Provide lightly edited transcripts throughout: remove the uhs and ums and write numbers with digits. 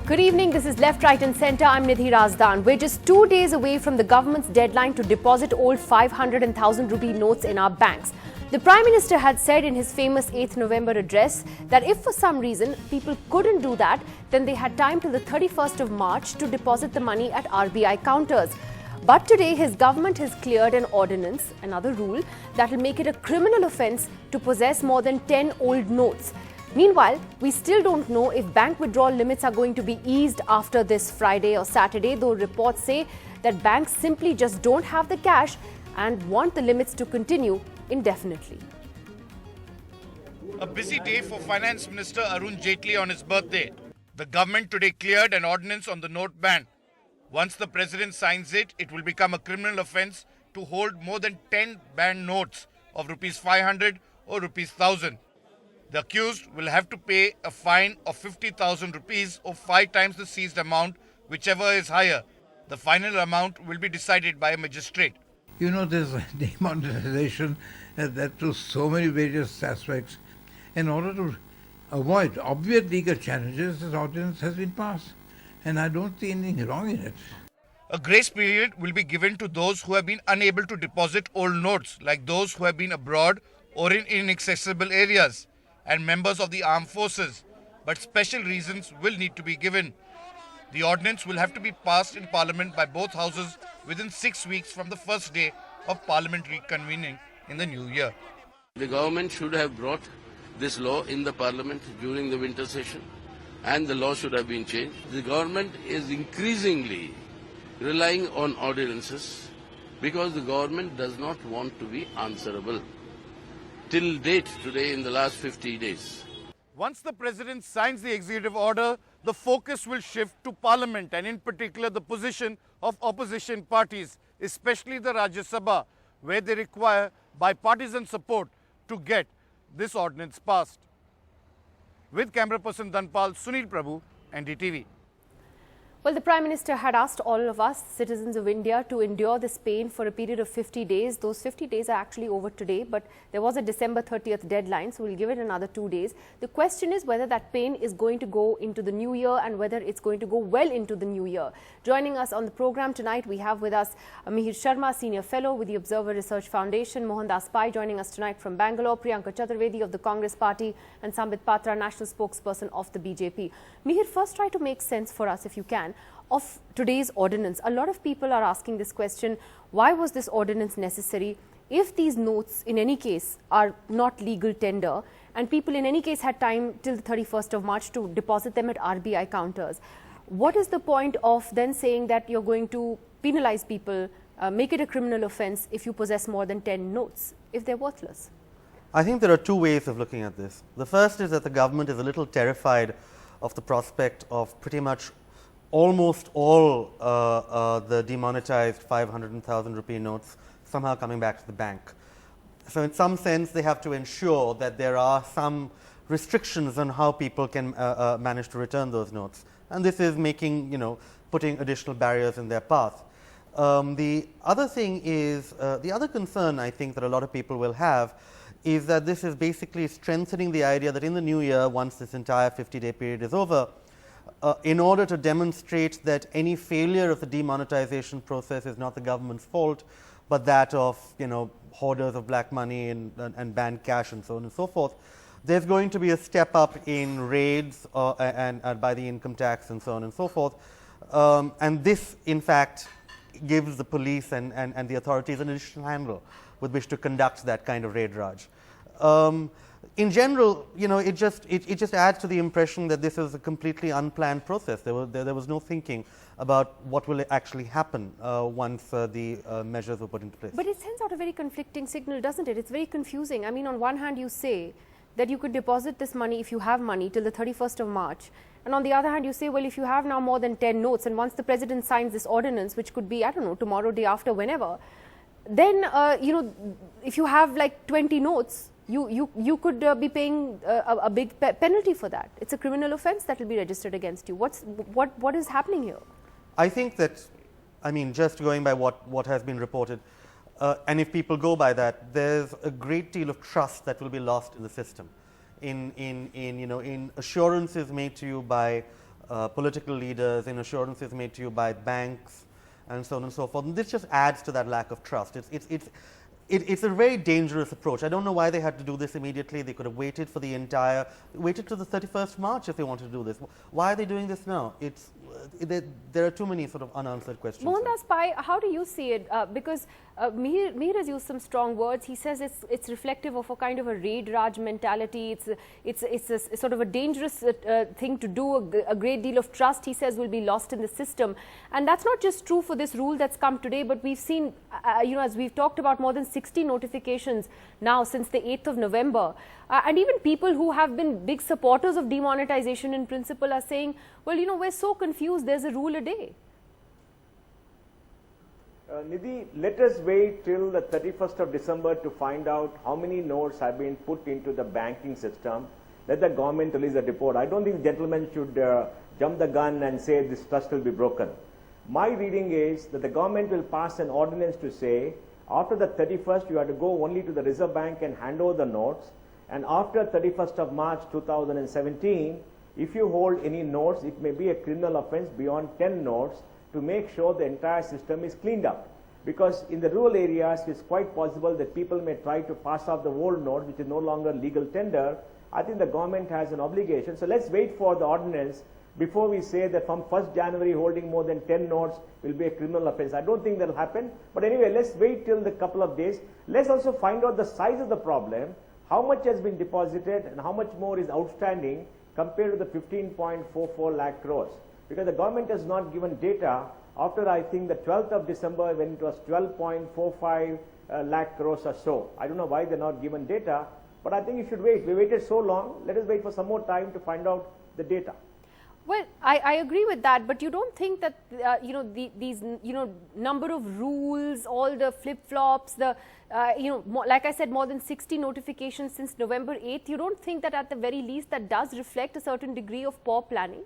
Good evening, this is Left, Right and Centre. I'm Nidhi Razdan. We're just 2 days away from the government's deadline to deposit old 500 and 1000 rupee notes in our banks. The Prime Minister had said in his famous 8th November address that if for some reason people couldn't do that, then they had time till the 31st of March to deposit the money at RBI counters. But today his government has cleared an ordinance, another rule, that will make it a criminal offence to possess more than 10 old notes. Meanwhile, we still don't know if bank withdrawal limits are going to be eased after this Friday or Saturday, though reports say that banks simply just don't have the cash and want the limits to continue indefinitely. A busy day for Finance Minister Arun Jaitley on his birthday. The government today cleared an ordinance on the note ban. Once the President signs it, it will become a criminal offence to hold more than 10 banned notes of Rs 500 or Rs 1000. The accused will have to pay a fine of 50,000 rupees or 5 times the seized amount, whichever is higher. The final amount will be decided by a magistrate. You know, there's a demonetization that to so many various aspects. In order to avoid obvious legal challenges, this ordinance has been passed. And I don't see anything wrong in it. A grace period will be given to those who have been unable to deposit old notes, like those who have been abroad or in inaccessible areas, and members of the armed forces, but special reasons will need to be given. The ordinance will have to be passed in Parliament by both houses within 6 weeks from the first day of Parliament reconvening in the new year. The government should have brought this law in the Parliament during the winter session, and the law should have been changed. The government is increasingly relying on ordinances because the government does not want to be answerable. Till date, today, in the last 50 days. Once the President signs the executive order, the focus will shift to Parliament and in particular the position of opposition parties, especially the Rajya Sabha, where they require bipartisan support to get this ordinance passed. With camera person Dhanpal, Sunil Prabhu, NDTV. Well, the Prime Minister had asked all of us, citizens of India, to endure this pain for a period of 50 days. Those 50 days are actually over today, but there was a December 30th deadline, so we'll give it another 2 days. The question is whether that pain is going to go into the new year and whether it's going to go well into the new year. Joining us on the program tonight, we have with us Mihir Sharma, Senior Fellow with the Observer Research Foundation, Mohandas Pai joining us tonight from Bangalore, Priyanka Chaturvedi of the Congress Party, and Sambit Patra, National Spokesperson of the BJP. Mihir, first try to make sense for us, if you can, of today's ordinance. A lot of people are asking this question, why was this ordinance necessary if these notes in any case are not legal tender and people in any case had time till the 31st of March to deposit them at RBI counters? What is the point of then saying that you're going to penalize people, make it a criminal offence if you possess more than 10 notes, if they're worthless? I think there are two ways of looking at this. The first is that the government is a little terrified of the prospect of pretty much almost all the demonetized 500 and 1000 rupee notes somehow coming back to the bank. So in some sense, they have to ensure that there are some restrictions on how people can manage to return those notes. And this is making, putting additional barriers in their path. The other thing is, the other concern I think that a lot of people will have is that this is basically strengthening the idea that in the new year, once this entire 50-day period is over, in order to demonstrate that any failure of the demonetization process is not the government's fault, but that of hoarders of black money and banned cash and so on and so forth, there's going to be a step up in raids and by the income tax and so on and so forth. And this, in fact, gives the police and the authorities an additional handle with which to conduct that kind of raid raj. In general, it just adds to the impression that this is a completely unplanned process. There was no thinking about what will actually happen once the measures were put into place. But it sends out a very conflicting signal, doesn't it? It's very confusing. I mean, on one hand, you say that you could deposit this money if you have money till the 31st of March. And on the other hand, you say, well, if you have now more than 10 notes and once the President signs this ordinance, which could be, I don't know, tomorrow, day after, whenever, then, if you have like 20 notes, you could be paying a big penalty for that. It's a criminal offence that will be registered against you. What is happening here? I think that, just going by what has been reported, and if people go by that, there's a great deal of trust that will be lost in the system, in assurances made to you by political leaders, in assurances made to you by banks, and so on and so forth. And this just adds to that lack of trust. It's a very dangerous approach. I don't know why they had to do this immediately. They could have waited for waited to the 31st March if they wanted to do this. Why are they doing this now? There are too many sort of unanswered questions. Mohandas Pai, how do you see it? Because Mihir has used some strong words. He says it's reflective of a kind of a raid Raj mentality. It's a sort of a dangerous thing to do. A great deal of trust, he says, will be lost in the system. And that's not just true for this rule that's come today, but we've seen, as we've talked about, more than 60 notifications now since the 8th of November. And even people who have been big supporters of demonetization in principle are saying, well, we're so confused, there's a rule a day. Nidhi, let us wait till the 31st of December to find out how many notes have been put into the banking system. Let the government release a report. I don't think the gentleman should jump the gun and say this trust will be broken. My reading is that the government will pass an ordinance to say, after the 31st, you have to go only to the Reserve Bank and hand over the notes. And after 31st of March 2017, if you hold any notes, it may be a criminal offence beyond 10 notes to make sure the entire system is cleaned up. Because in the rural areas, it's quite possible that people may try to pass off the old note, which is no longer legal tender. I think the government has an obligation. So let's wait for the ordinance before we say that from 1st January holding more than 10 notes will be a criminal offence. I don't think that will happen. But anyway, let's wait till the couple of days. Let's also find out the size of the problem, how much has been deposited and how much more is outstanding compared to the 15.44 lakh crores. Because the government has not given data after, I think, the 12th of December when it was 12.45 lakh crores or so. I don't know why they're not given data, but I think you should wait. We waited so long, let us wait for some more time to find out the data. Well, I agree with that, but you don't think that these number of rules, all the flip-flops, like I said, more than 60 notifications since November 8th, you don't think that at the very least that does reflect a certain degree of poor planning?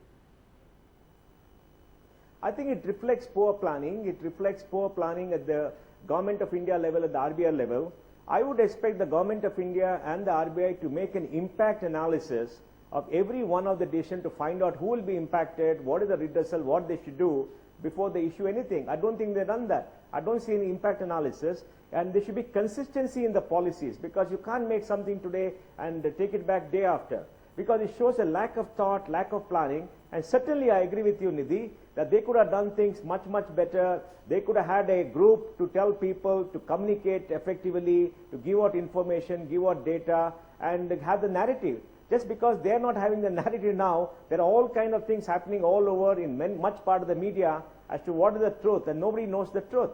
I think it reflects poor planning. It reflects poor planning at the Government of India level, at the RBI level. I would expect the Government of India and the RBI to make an impact analysis of every one of the decisions to find out who will be impacted, what is the redressal, what they should do before they issue anything. I don't think they've done that. I don't see any impact analysis, and there should be consistency in the policies, because you can't make something today and take it back day after, because it shows a lack of thought, lack of planning. And certainly I agree with you, Nidhi, that they could have done things much, much better. They could have had a group to tell people to communicate effectively, to give out information, give out data, and have the narrative. Just because they are not having the narrative now, there are all kind of things happening all over in much part of the media as to what is the truth, and nobody knows the truth.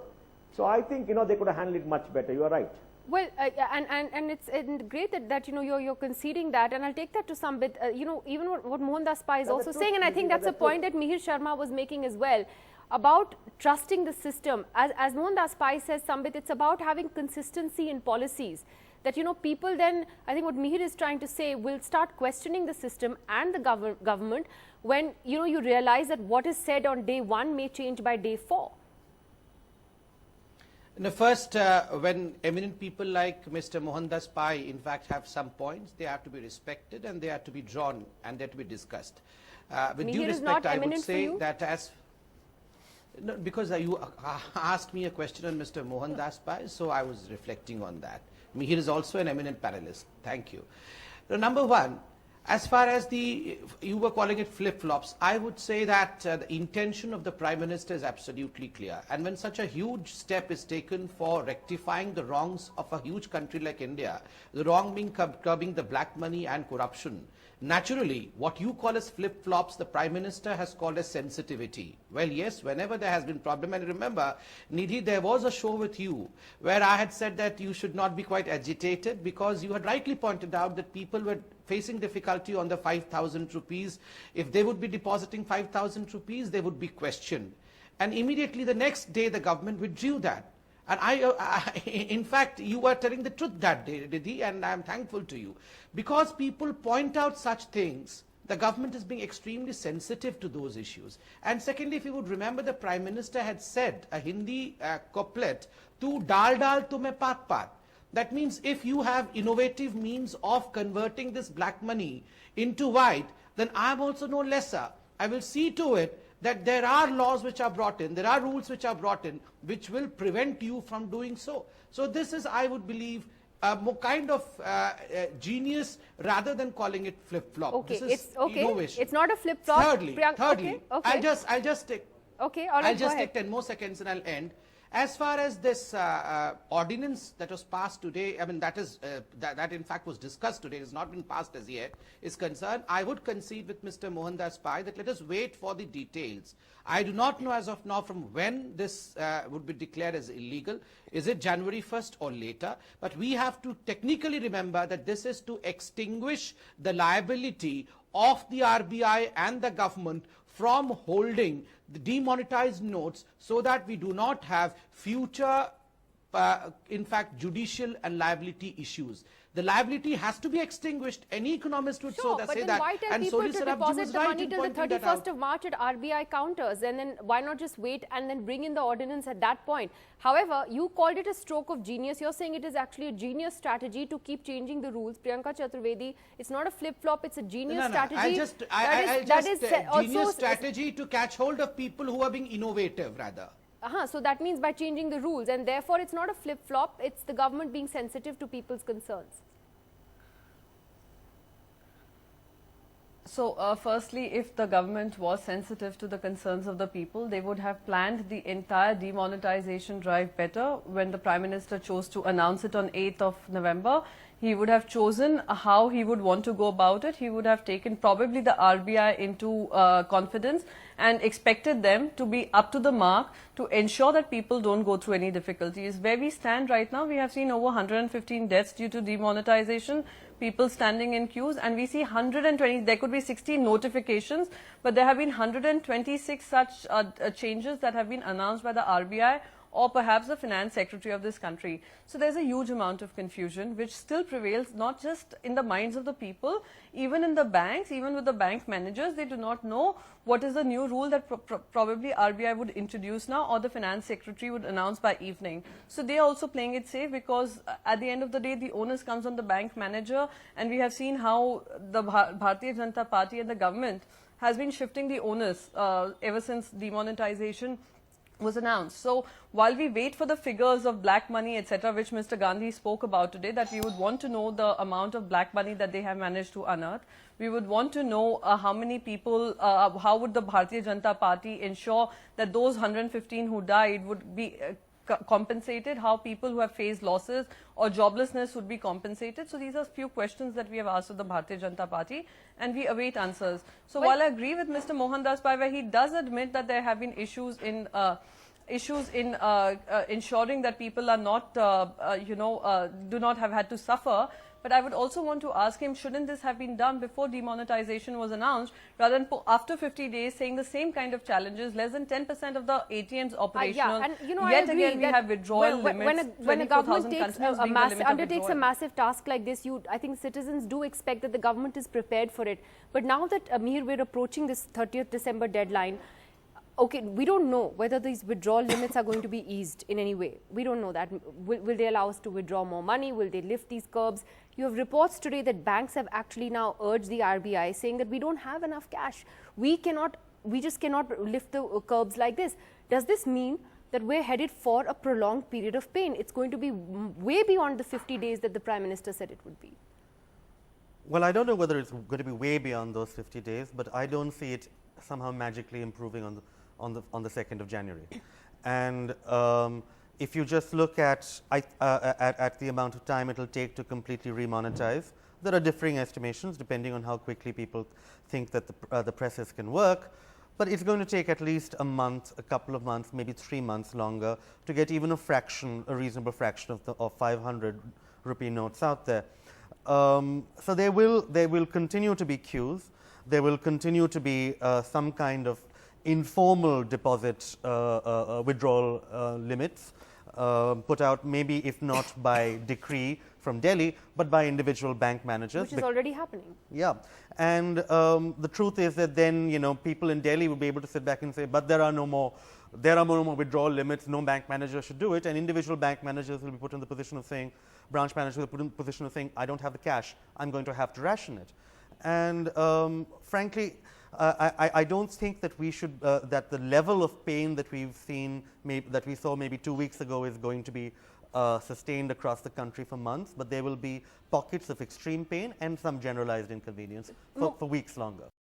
So I think, they could have handled it much better. You are right. Well, and it's great that you're conceding that, and I'll take that to some bit. Even what Mohandas Pai is also saying, and I think that's a point that Mihir Sharma was making as well, about trusting the system. As Mohandas Pai says, Sambit, it's about having consistency in policies. That people then, I think what Mihir is trying to say, will start questioning the system and the government when you realize that what is said on day 1 may change by day 4. No, first, when eminent people like Mr. Mohandas Pai in fact have some points, they have to be respected and they have to be drawn and they have to be discussed. With due respect, I would say that no, because you asked me a question on Mr. Mohandas Pai, so I was reflecting on that. Mihir is also an eminent panelist. Thank you. Now, number one, as far as you were calling it flip-flops, I would say that the intention of the Prime Minister is absolutely clear. And when such a huge step is taken for rectifying the wrongs of a huge country like India, the wrong being curbing the black money and corruption, naturally, what you call as flip-flops, the Prime Minister has called as sensitivity. Well, yes, whenever there has been problem, and remember, Nidhi, there was a show with you where I had said that you should not be quite agitated because you had rightly pointed out that people were facing difficulty on the 5,000 rupees. If they would be depositing 5,000 rupees, they would be questioned. And immediately the next day, the government withdrew that. And in fact, you were telling the truth that day, Nidhi, and I am thankful to you. Because people point out such things, the government is being extremely sensitive to those issues. And secondly, if you would remember, the Prime Minister had said a Hindi couplet, "Tu dal dal tumhe paat paat." That means if you have innovative means of converting this black money into white, then I am also no lesser. I will see to it that there are laws which are brought in, there are rules which are brought in, which will prevent you from doing so. So this is, I would believe, more kind of genius rather than calling it flip-flop. Okay, this is innovation. It's not a flip-flop. Thirdly, okay. I'll just take. Okay, all right, I'll just take 10 more seconds and I'll end. As far as this ordinance that was passed today, I mean that is that in fact was discussed today, it has not been passed as yet, is concerned, I would concede with Mr. Mohandas Pai that let us wait for the details. I do not know as of now from when this would be declared as illegal. Is it January 1st or later? But we have to technically remember that this is to extinguish the liability of the RBI and the government from holding the demonetized notes, so that we do not have future, in fact, judicial and liability issues. The liability has to be extinguished. Any economist would say that. But then why tell people to deposit the money till the 31st of March at RBI counters, and then why not just wait and then bring in the ordinance at that point? However, you called it a stroke of genius. You're saying it is actually a genius strategy to keep changing the rules. Priyanka Chaturvedi, it's not a flip-flop, it's a genius strategy. Genius strategy to catch hold of people who are being innovative, rather. So that means by changing the rules, and therefore it's not a flip-flop, it's the government being sensitive to people's concerns. So, firstly, if the government was sensitive to the concerns of the people, they would have planned the entire demonetization drive better. When the Prime Minister chose to announce it on 8th of November, he would have chosen how he would want to go about it. He would have taken probably the RBI into confidence and expected them to be up to the mark to ensure that people don't go through any difficulties. Where we stand right now, we have seen over 115 deaths due to demonetization, people standing in queues, and we see 120, there could be 60 notifications, but there have been 126 such changes that have been announced by the RBI or perhaps the finance secretary of this country. So there's a huge amount of confusion which still prevails, not just in the minds of the people, even in the banks, even with the bank managers. They do not know what is the new rule that probably RBI would introduce now, or the finance secretary would announce by evening. So they are also playing it safe, because at the end of the day, the onus comes on the bank manager, and we have seen how the Bharatiya Janata Party and the government has been shifting the onus ever since demonetization was announced. So while we wait for the figures of black money, etc., which Mr. Gandhi spoke about today, that we would want to know the amount of black money that they have managed to unearth. We would want to know how many people, how would the Bharatiya Janata Party ensure that those 115 who died would be compensated, how people who have faced losses or joblessness would be compensated. So these are few questions that we have asked of the Bharatiya Janata Party, and we await answers. So while I agree with Mr. Mohandas Pai, where he does admit that there have been issues in ensuring that people are not, do not have had to suffer. But I would also want to ask him, shouldn't this have been done before demonetization was announced, rather than after 50 days saying the same kind of challenges, less than 10% of the ATMs operational. And yet again we have withdrawal limits. When a government undertakes a massive task like this, I think citizens do expect that the government is prepared for it. But now that, Amir, we're approaching this 30th December deadline, okay, we don't know whether these withdrawal limits are going to be eased in any way. We don't know that. Will they allow us to withdraw more money? Will they lift these curbs? You have reports today that banks have actually now urged the RBI, saying that we don't have enough cash. We just cannot lift the curbs like this. Does this mean that we're headed for a prolonged period of pain? It's going to be way beyond the 50 days that the Prime Minister said it would be. Well, I don't know whether it's going to be way beyond those 50 days, but I don't see it somehow magically improving on the 2nd of January. And if you just look at the amount of time it will take to completely remonetize, there are differing estimations depending on how quickly people think that the presses can work. But it's going to take at least a month, a couple of months, maybe 3 months longer to get even a reasonable fraction of 500 rupee notes out there. So there will continue to be queues. There will continue to be some kind of informal deposit withdrawal limits put out, maybe if not by decree from Delhi, but by individual bank managers. Which is already happening. Yeah. And the truth is that then, people in Delhi will be able to sit back and say, but there are no more withdrawal limits, no bank manager should do it, and individual bank managers will be put in the position of saying, branch managers will be put in the position of saying, I don't have the cash, I'm going to have to ration it. And frankly, I don't think that we should, that the level of pain that we've seen, that we saw maybe 2 weeks ago is going to be sustained across the country for months, but there will be pockets of extreme pain and some generalized inconvenience for weeks longer.